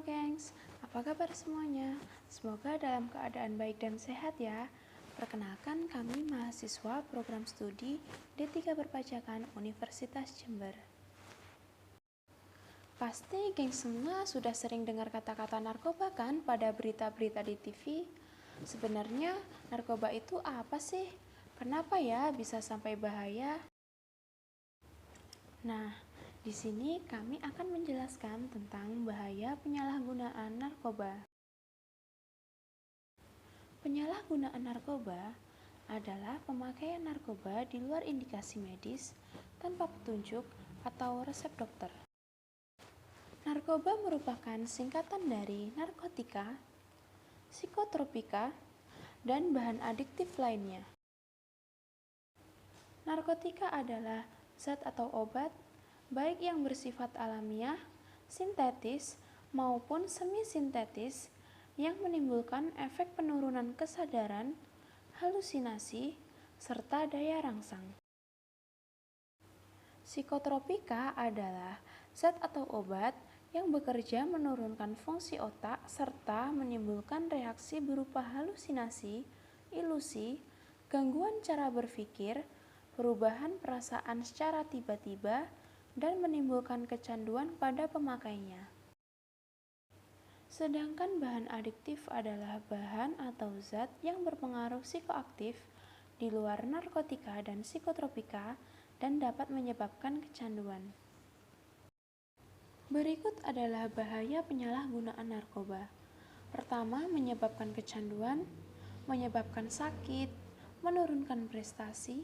gengs, apa kabar semuanya? Semoga dalam keadaan baik dan sehat ya. Perkenalkan kami mahasiswa program studi D3 Perpajakan Universitas Jember. Pasti gengs semua sudah sering dengar kata-kata narkoba kan pada berita-berita di TV? Sebenarnya narkoba itu apa sih? Kenapa ya bisa sampai bahaya? Nah, di sini kami akan menjelaskan tentang bahaya penyalahgunaan narkoba. Penyalahgunaan narkoba adalah pemakaian narkoba di luar indikasi medis tanpa petunjuk atau resep dokter. Narkoba merupakan singkatan dari narkotika, psikotropika, dan bahan adiktif lainnya. Narkotika adalah zat atau obat, baik yang bersifat alamiah, sintetis, maupun semi-sintetis, yang menimbulkan efek penurunan kesadaran, halusinasi, serta daya rangsang. Psikotropika adalah zat atau obat yang bekerja menurunkan fungsi otak serta menimbulkan reaksi berupa halusinasi, ilusi, gangguan cara berpikir, perubahan perasaan secara tiba-tiba, dan menimbulkan kecanduan pada pemakainya. Sedangkan bahan adiktif adalah bahan atau zat yang berpengaruh psikoaktif di luar narkotika dan psikotropika dan dapat menyebabkan kecanduan. Berikut adalah bahaya penyalahgunaan narkoba. Pertama, menyebabkan kecanduan, menyebabkan sakit, menurunkan prestasi,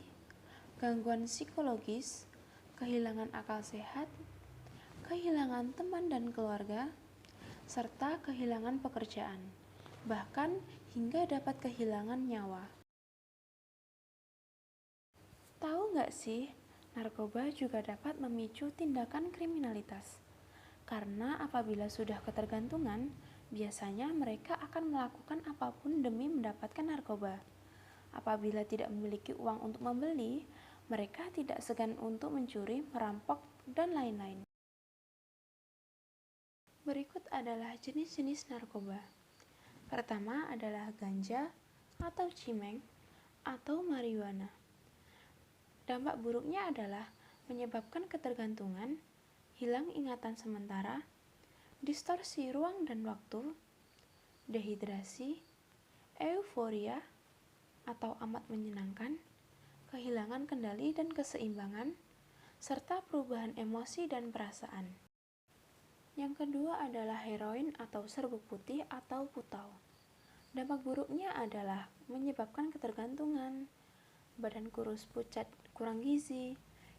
gangguan psikologis, kehilangan akal sehat, kehilangan teman dan keluarga, serta kehilangan pekerjaan, bahkan hingga dapat kehilangan nyawa. Tahu nggak sih, narkoba juga dapat memicu tindakan kriminalitas. Karena apabila sudah ketergantungan, biasanya mereka akan melakukan apapun demi mendapatkan narkoba. Apabila tidak memiliki uang untuk membeli, mereka tidak segan untuk mencuri, merampok, dan lain-lain. Berikut adalah jenis-jenis narkoba. Pertama adalah ganja atau cimeng atau marijuana. Dampak buruknya adalah menyebabkan ketergantungan, hilang ingatan sementara, distorsi ruang dan waktu, dehidrasi, euforia atau amat menyenangkan, kehilangan kendali dan keseimbangan, serta perubahan emosi dan perasaan. Yang kedua adalah heroin atau serbuk putih atau putau. Dampak buruknya adalah menyebabkan ketergantungan, badan kurus pucat kurang gizi,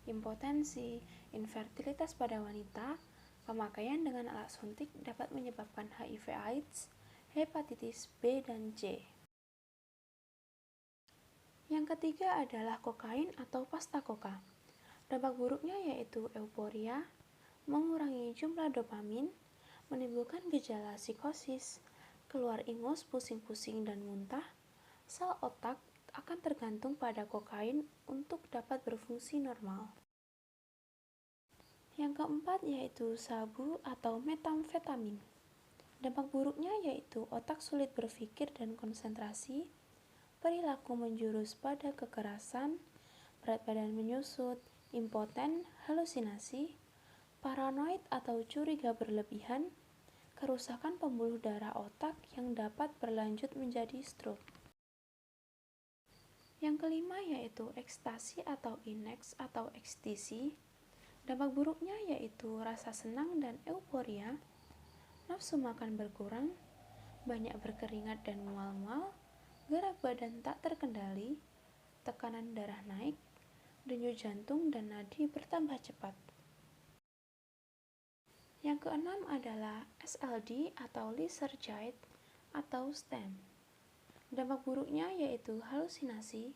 impotensi, infertilitas pada wanita, pemakaian dengan alat suntik dapat menyebabkan HIV/AIDS, hepatitis B dan C. Yang ketiga adalah kokain atau pasta koka. Dampak buruknya yaitu euforia, mengurangi jumlah dopamin, menimbulkan gejala psikosis, keluar ingus, pusing-pusing dan muntah. Sel otak akan tergantung pada kokain untuk dapat berfungsi normal. Yang keempat yaitu sabu atau metamfetamin. Dampak buruknya yaitu otak sulit berpikir dan konsentrasi, perilaku menjurus pada kekerasan, berat badan menyusut, impoten, halusinasi, paranoid atau curiga berlebihan, kerusakan pembuluh darah otak yang dapat berlanjut menjadi stroke. Yang kelima yaitu ekstasi atau inex atau ekstasi. Dampak buruknya yaitu rasa senang dan euforia, nafsu makan berkurang, banyak berkeringat dan mual-mual, gerak badan tak terkendali, tekanan darah naik, denyut jantung dan nadi bertambah cepat. Yang keenam adalah SLD atau lysergide atau STEM. Dampak buruknya yaitu halusinasi,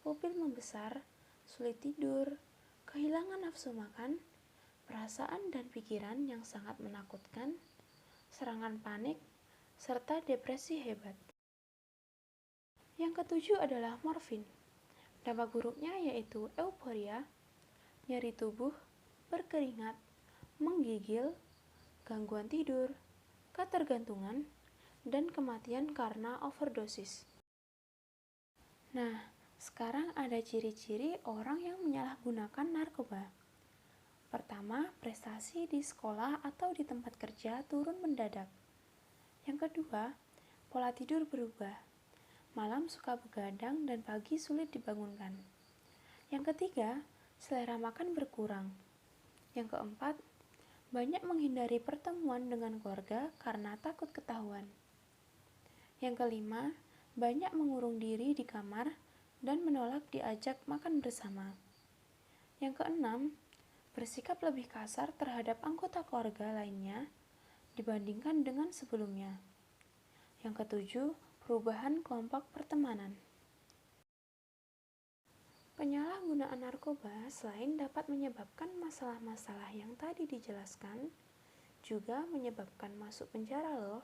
pupil membesar, sulit tidur, kehilangan nafsu makan, perasaan dan pikiran yang sangat menakutkan, serangan panik, serta depresi hebat. Yang ketujuh adalah morfin. Dampak buruknya yaitu euforia, nyeri tubuh, berkeringat, menggigil, gangguan tidur, ketergantungan, dan kematian karena overdosis. Nah, sekarang ada ciri-ciri orang yang menyalahgunakan narkoba. Pertama, prestasi di sekolah atau di tempat kerja turun mendadak. Yang kedua, pola tidur berubah. Malam suka begadang dan pagi sulit dibangunkan. Yang ketiga, selera makan berkurang. Yang keempat, banyak menghindari pertemuan dengan keluarga karena takut ketahuan. Yang kelima, banyak mengurung diri di kamar dan menolak diajak makan bersama. Yang keenam, bersikap lebih kasar terhadap anggota keluarga lainnya dibandingkan dengan sebelumnya. Yang ketujuh, perubahan kelompok pertemanan. Penyalahgunaan narkoba selain dapat menyebabkan masalah-masalah yang tadi dijelaskan, juga menyebabkan masuk penjara loh.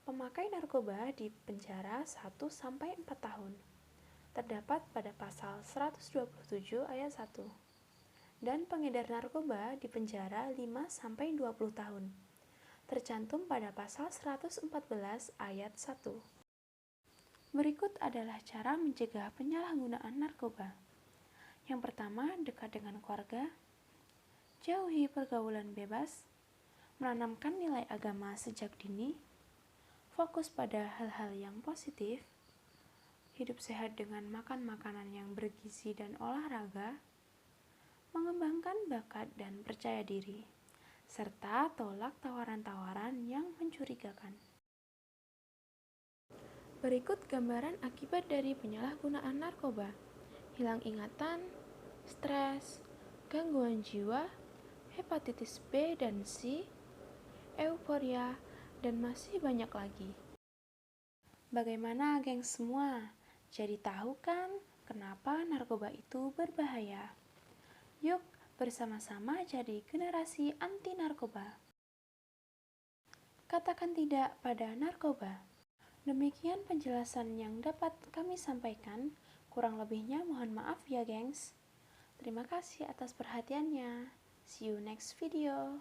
Pemakai narkoba di penjara 1-4 tahun. Terdapat pada pasal 127 ayat 1. Dan pengedar narkoba di penjara 5-20 tahun. Tercantum pada pasal 114 ayat 1. Berikut adalah cara mencegah penyalahgunaan narkoba. Yang pertama, dekat dengan keluarga, jauhi pergaulan bebas, menanamkan nilai agama sejak dini, fokus pada hal-hal yang positif, hidup sehat dengan makan makanan yang bergizi dan olahraga, mengembangkan bakat dan percaya diri, serta tolak tawaran-tawaran yang mencurigakan. Berikut gambaran akibat dari penyalahgunaan narkoba: hilang ingatan, stres, gangguan jiwa, hepatitis B dan C, euforia, dan masih banyak lagi. Bagaimana, geng semua? Jadi tahu kan kenapa narkoba itu berbahaya? Yuk bersama-sama jadi generasi anti narkoba. Katakan tidak pada narkoba. Demikian penjelasan yang dapat kami sampaikan. Kurang lebihnya mohon maaf ya, gengs. Terima kasih atas perhatiannya. See you next video.